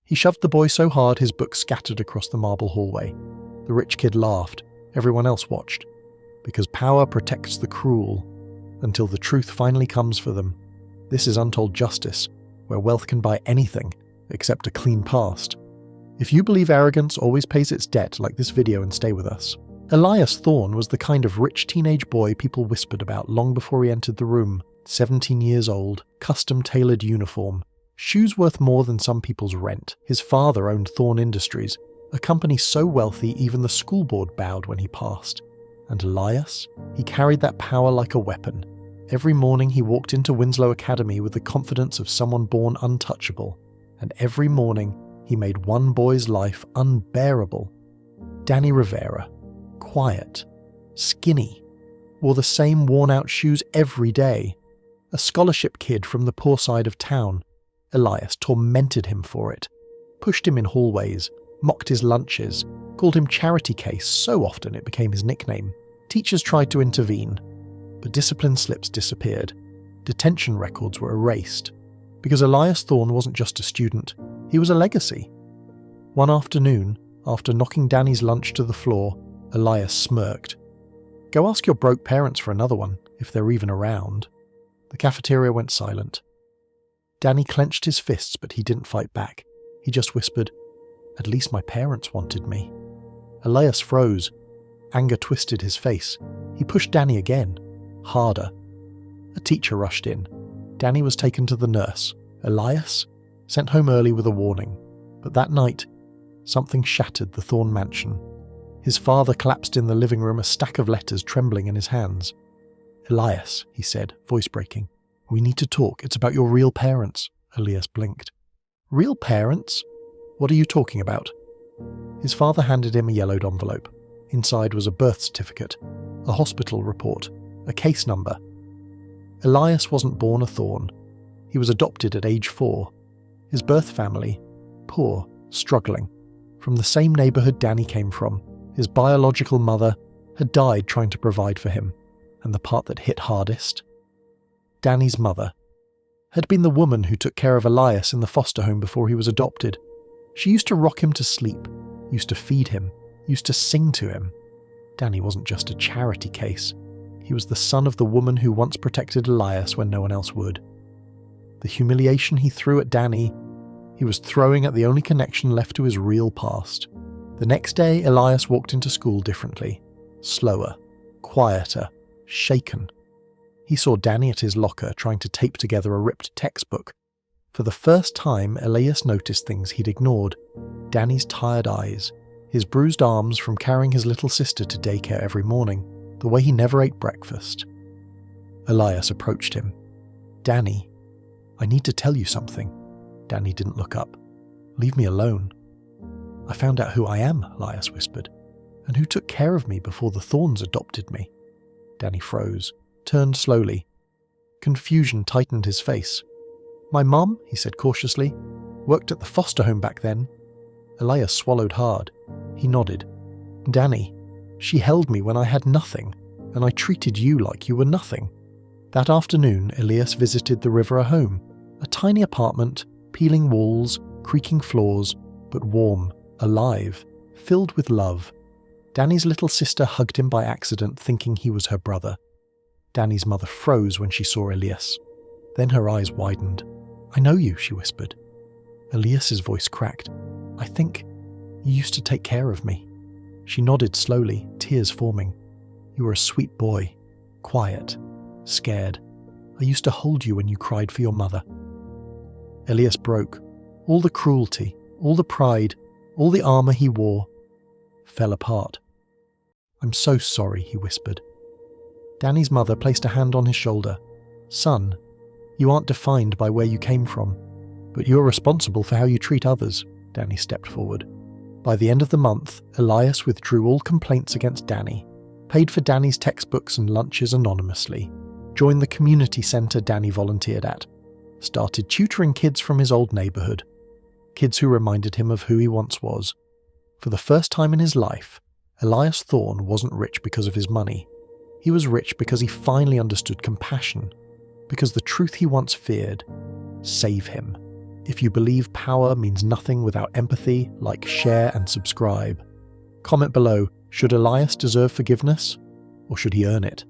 He shoved the boy so hard his book scattered across the marble hallway. The rich kid laughed. Everyone else watched. Because power protects the cruel, until the truth finally comes for them. This is untold justice, where wealth can buy anything except a clean past. If you believe arrogance always pays its debt, like this video and stay with us. Elias Thorne was the kind of rich teenage boy people whispered about long before he entered the room. 17 years old, custom-tailored uniform, shoes worth more than some people's rent. His father owned Thorne Industries, a company so wealthy even the school board bowed when he passed. And Elias? He carried that power like a weapon. Every morning he walked into Winslow Academy with the confidence of someone born untouchable. And every morning he made one boy's life unbearable. Danny Rivera. Quiet. Skinny. Wore the same worn-out shoes every day. A scholarship kid from the poor side of town. Elias tormented him for it. Pushed him in hallways. Mocked his lunches. Called him Charity Case so often it became his nickname. Teachers tried to intervene. But discipline slips disappeared. Detention records were erased. Because Elias Thorne wasn't just a student, he was a legacy. One afternoon, after knocking Danny's lunch to the floor, Elias smirked. "Go ask your broke parents for another one, if they're even around." The cafeteria went silent. Danny clenched his fists, but he didn't fight back. He just whispered, "At least my parents wanted me." Elias froze. Anger twisted his face. He pushed Danny again. Harder. A teacher rushed in. Danny was taken to the nurse. Elias? Sent home early with a warning. But that night, something shattered the Thorne mansion. His father collapsed in the living room, a stack of letters trembling in his hands. "Elias," he said, voice breaking. "We need to talk. It's about your real parents." Elias blinked. "Real parents? What are you talking about?" His father handed him a yellowed envelope. Inside was a birth certificate, a hospital report, a case number. Elias wasn't born a Thorne. He was adopted at age 4. His birth family, poor, struggling. From the same neighbourhood Danny came from, his biological mother had died trying to provide for him. And the part that hit hardest? Danny's mother had been the woman who took care of Elias in the foster home before he was adopted. She used to rock him to sleep, used to feed him, used to sing to him. Danny wasn't just a charity case. He was the son of the woman who once protected Elias when no one else would. The humiliation he threw at Danny, he was throwing at the only connection left to his real past. The next day, Elias walked into school differently. Slower, quieter, shaken. He saw Danny at his locker trying to tape together a ripped textbook. For the first time, Elias noticed things he'd ignored. Danny's tired eyes, his bruised arms from carrying his little sister to daycare every morning, the way he never ate breakfast. Elias approached him. "Danny, I need to tell you something." Danny didn't look up. "Leave me alone." "I found out who I am," Elias whispered, "and who took care of me before the Thornes adopted me." Danny froze, turned slowly. Confusion tightened his face. "My mum," he said cautiously, "worked at the foster home back then." Elias swallowed hard. He nodded. "Danny, she held me when I had nothing, and I treated you like you were nothing." That afternoon, Elias visited the Rivera home, a tiny apartment, peeling walls, creaking floors, but warm, alive, filled with love. Danny's little sister hugged him by accident, thinking he was her brother. Danny's mother froze when she saw Elias. Then her eyes widened. "I know you," she whispered. Elias's voice cracked. "I think you used to take care of me." She nodded slowly, tears forming. "You were a sweet boy, quiet, scared. I used to hold you when you cried for your mother." Elias broke. All the cruelty, all the pride, all the armour he wore, fell apart. "I'm so sorry," he whispered. Danny's mother placed a hand on his shoulder. "Son, you aren't defined by where you came from, but you're responsible for how you treat others." Danny stepped forward. By the end of the month, Elias withdrew all complaints against Danny, paid for Danny's textbooks and lunches anonymously, joined the community centre Danny volunteered at, started tutoring kids from his old neighbourhood, kids who reminded him of who he once was. For the first time in his life, Elias Thorne wasn't rich because of his money. He was rich because he finally understood compassion, because the truth he once feared, save him, If you believe power means nothing without empathy, like, share and subscribe. Comment below, should Elias deserve forgiveness, or should he earn it?